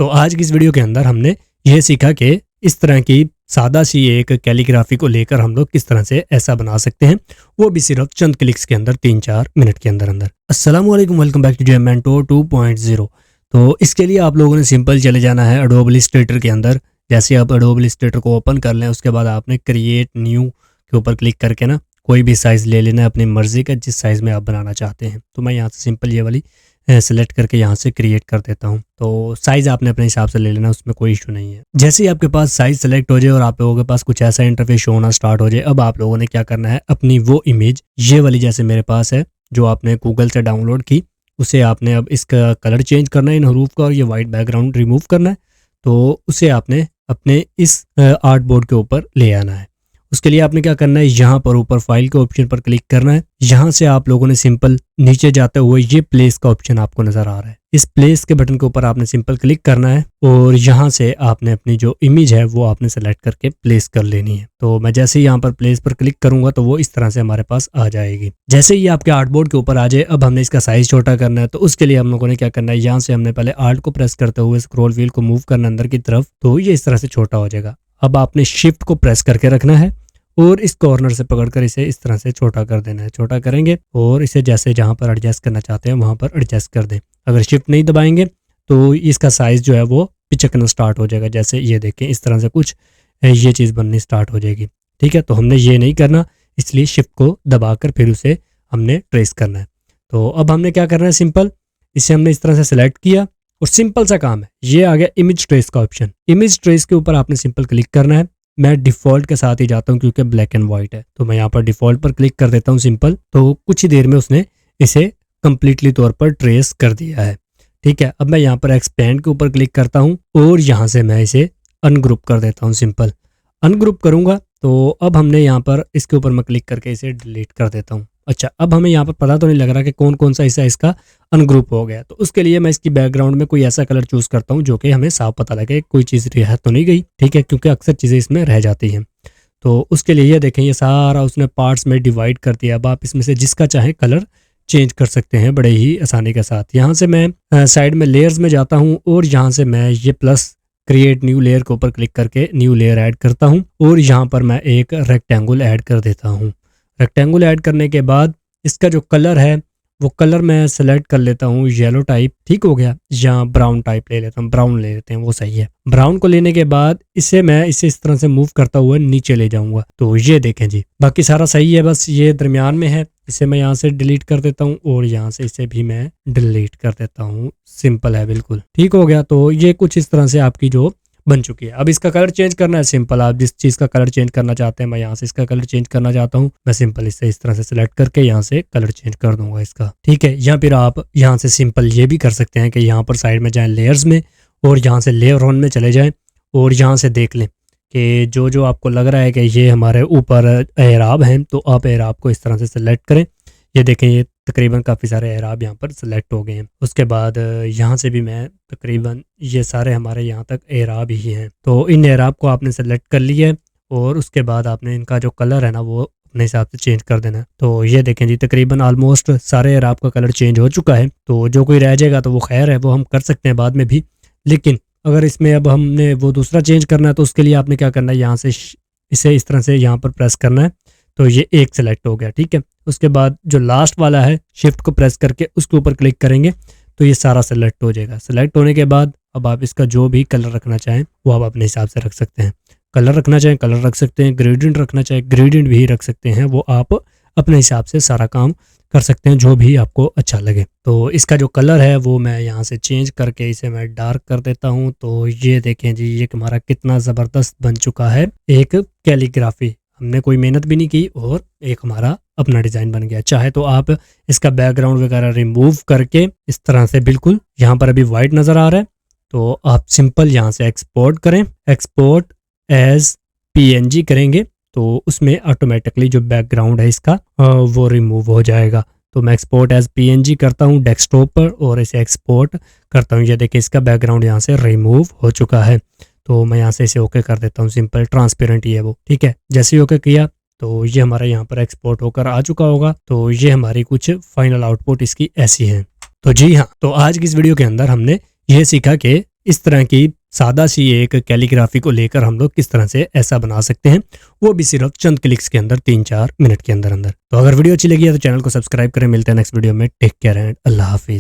तो आज की इस वीडियो के अंदर हमने यह सीखा कि इस तरह की सादा सी एक कैलीग्राफी को लेकर हम लोग किस तरह से ऐसा बना सकते हैं, वो भी सिर्फ चंद क्लिक्स के अंदर 3-4 मिनट के अंदर अंदर। अस्सलाम वालेकुम, welcome back to JM mentor 2.0। तो इसके लिए आप लोगों ने सिंपल चले जाना है एडोब इलस्ट्रेटर के अंदर। जैसे आप एडोब इलस्ट्रेटर को ओपन कर लें, उसके बाद आपने क्रिएट न्यू के ऊपर क्लिक करके ना कोई भी साइज़ ले लेना है अपनी मर्ज़ी का, जिस साइज़ में आप बनाना चाहते हैं। तो मैं यहाँ से सिंपल ये वाली सेलेक्ट करके यहाँ से क्रिएट कर देता हूँ। तो साइज़ आपने अपने हिसाब से ले लेना, उसमें कोई इशू नहीं है। जैसे ही आपके पास साइज़ सेलेक्ट हो जाए और आप लोगों के पास कुछ ऐसा इंटरफेस शो होना स्टार्ट हो जाए, अब आप लोगों ने क्या करना है, अपनी वो इमेज ये वाली जैसे मेरे पास है जो आपने गूगल से डाउनलोड की, उसे आपने अब इसका कलर चेंज करना है इन हरूफ का, और ये वाइट बैकग्राउंड रिमूव करना है। तो उसे आपने अपने इस आर्ट बोर्ड के ऊपर ले आना है। उसके लिए आपने क्या करना है, यहाँ पर ऊपर फाइल के ऑप्शन पर क्लिक करना है। यहाँ से आप लोगों ने सिंपल नीचे जाते हुए ये प्लेस का ऑप्शन आपको नजर आ रहा है, इस प्लेस के बटन के ऊपर आपने सिंपल क्लिक करना है और यहाँ से आपने अपनी जो इमेज है वो आपने सेलेक्ट करके प्लेस कर लेनी है। तो मैं जैसे ही यहाँ पर प्लेस पर क्लिक करूंगा तो वो इस तरह से हमारे पास आ जाएगी। जैसे ही आपके आर्ट बोर्ड के ऊपर आ जाए, अब हमने इसका साइज छोटा करना है। तो उसके लिए हम लोगों ने क्या करना है, यहाँ से हमने पहले आर्ट को प्रेस करते हुए स्क्रॉल व्हील को मूव करना अंदर की तरफ, तो ये इस तरह से छोटा हो जाएगा। अब आपने शिफ्ट को प्रेस करके रखना है और इस कॉर्नर से पकड़कर इसे इस तरह से छोटा कर देना है। छोटा करेंगे और इसे जैसे जहां पर एडजस्ट करना चाहते हैं वहां पर एडजस्ट कर दें। अगर शिफ्ट नहीं दबाएंगे तो इसका साइज जो है वो पिचकना स्टार्ट हो जाएगा। जैसे ये देखें, इस तरह से कुछ ये चीज़ बननी स्टार्ट हो जाएगी। ठीक है, तो हमने ये नहीं करना, इसलिए शिफ्ट को दबाकर फिर उसे हमने ट्रेस करना है। तो अब हमने क्या करना है, सिंपल इसे हमने इस तरह से सिलेक्ट किया और सिंपल सा काम है, ये आ गया इमेज ट्रेस का ऑप्शन। इमेज ट्रेस के ऊपर आपने सिंपल क्लिक करना है। मैं डिफ़ॉल्ट के साथ ही जाता हूँ क्योंकि ब्लैक एंड वाइट है, तो मैं यहाँ पर डिफ़ॉल्ट पर क्लिक कर देता हूँ सिंपल। तो कुछ ही देर में उसने इसे कंप्लीटली तौर पर ट्रेस कर दिया है। ठीक है, अब मैं यहाँ पर एक्सपेंड के ऊपर क्लिक करता हूँ और यहाँ से मैं इसे अनग्रुप कर देता हूँ। सिंपल अनग्रुप करूँगा तो अब हमने यहाँ पर इसके ऊपर मैं क्लिक करके इसे डिलीट कर देता हूँ। अच्छा, अब हमें यहाँ पर पता तो नहीं लग रहा कि कौन कौन सा हिस्सा इसका अनग्रुप हो गया। तो उसके लिए मैं इसकी बैकग्राउंड में कोई ऐसा कलर चूज करता हूँ जो कि हमें साफ पता लगे कोई चीज़ रह तो नहीं गई। ठीक है, क्योंकि अक्सर चीज़ें इसमें रह जाती हैं। तो उसके लिए ये देखें, ये सारा उसने पार्ट्स में डिवाइड कर दिया। अब आप इसमें से जिसका चाहे कलर चेंज कर सकते हैं बड़े ही आसानी के साथ। यहाँ से मैं साइड में लेयर्स में जाता हूँ और यहाँ से मैं ये प्लस क्रिएट न्यू लेयर के ऊपर क्लिक करके न्यू लेयर ऐड करता हूँ और यहाँ पर मैं एक रेक्टेंगल ऐड कर देता हूँ। रेक्टेंगल ऐड करने के बाद इसका जो कलर है वो कलर मैं सेलेक्ट कर लेता हूँ येलो टाइप। ठीक हो गया, या ब्राउन टाइप ले लेता हूँ, ब्राउन ले लेते हैं, वो सही है। ब्राउन को लेने के बाद मैं इसे इस तरह से मूव करता हुआ नीचे ले जाऊंगा। तो ये देखें जी, बाकी सारा सही है, बस ये दरमियान में है। इसे मैं यहाँ से डिलीट कर देता हूँ और यहाँ से इसे भी मैं डिलीट कर देता हूँ। सिंपल है, बिल्कुल ठीक हो गया। तो ये कुछ इस तरह से आपकी जो बन चुकी है। अब इसका कलर चेंज करना है, सिंपल आप जिस चीज़ का कलर चेंज करना चाहते हैं, मैं यहाँ से इसका कलर चेंज करना चाहता हूँ, मैं सिंपल इसे इस तरह से सिलेक्ट करके यहाँ से कलर चेंज कर दूंगा इसका। ठीक है, या फिर आप यहाँ से सिंपल ये भी कर सकते हैं कि यहाँ पर साइड में जाएं लेयर्स में और यहाँ से लेयर ऑन में चले जाएं और यहाँ से देख लें कि जो जो आपको लग रहा है कि ये हमारे ऊपर एराब हैं, तो आप एराब को इस तरह से सिलेक्ट करें। ये देखें, ये तकरीबन काफ़ी सारे एराब यहाँ पर सिलेक्ट हो गए हैं। उसके बाद यहाँ से भी मैं तकरीबन ये सारे हमारे यहाँ तक एराब ही हैं। तो इन एराब को आपने सेलेक्ट कर लिया है और उसके बाद आपने इनका जो कलर है ना वो अपने हिसाब से चेंज कर देना है। तो ये देखें जी, तकरीबन ऑलमोस्ट सारे एराब का कलर चेंज हो चुका है। तो जो कोई रह जाएगा तो वो खैर है, वो हम कर सकते हैं बाद में भी। लेकिन अगर इसमें अब हमने वो दूसरा चेंज करना है तो उसके लिए आपने क्या करना है, यहाँ से इसे इस तरह से यहाँ पर प्रेस करना है। तो ये एक सेलेक्ट हो गया। ठीक है, उसके बाद जो लास्ट वाला है शिफ्ट को प्रेस करके उसके ऊपर क्लिक करेंगे तो ये सारा सेलेक्ट हो जाएगा। सेलेक्ट होने के बाद अब आप इसका जो भी कलर रखना चाहें वो आप अपने हिसाब से रख सकते हैं। कलर रखना चाहें कलर रख सकते हैं, ग्रेडियंट रखना चाहें ग्रेडियंट भी रख सकते हैं। वो आप अपने हिसाब से सारा काम कर सकते हैं जो भी आपको अच्छा लगे। तो इसका जो कलर है वो मैं यहाँ से चेंज करके इसे मैं डार्क कर देता हूँ। तो ये देखें जी, ये हमारा कितना ज़बरदस्त बन चुका है। एक कैलीग्राफी, हमने कोई मेहनत भी नहीं की और एक हमारा अपना डिज़ाइन बन गया। चाहे तो आप इसका बैकग्राउंड वगैरह रिमूव करके इस तरह से, बिल्कुल यहाँ पर अभी वाइट नज़र आ रहा है, तो आप सिंपल यहाँ से एक्सपोर्ट करें। एक्सपोर्ट एज PNG करेंगे तो उसमें ऑटोमेटिकली जो बैकग्राउंड है इसका वो रिमूव हो जाएगा। तो मैं एक्सपोर्ट एज PNG करता हूँ डेस्कटॉप पर और इसे एक्सपोर्ट करता हूँ। ये देखिए, इसका बैकग्राउंड यहाँ से रिमूव हो चुका है। तो मैं यहाँ से इसे ओके कर देता हूँ। सिंपल ट्रांसपेरेंट ही है वो। ठीक है, जैसे ही ओके किया तो ये हमारा यहाँ पर एक्सपोर्ट होकर आ चुका होगा। तो ये हमारी कुछ फाइनल आउटपुट इसकी ऐसी है। तो जी हाँ, तो आज की इस वीडियो के अंदर हमने ये सीखा कि इस तरह की सादा सी एक कैलीग्राफी को लेकर हम लोग किस तरह से ऐसा बना सकते हैं, वो भी सिर्फ चंद क्लिक्स के अंदर 3-4 मिनट के अंदर अंदर। तो अगर वीडियो अच्छी लगी है तो चैनल को सब्सक्राइब करें। मिलते हैं नेक्स्ट वीडियो में। टेक केयर एंड अल्लाह हाफिज।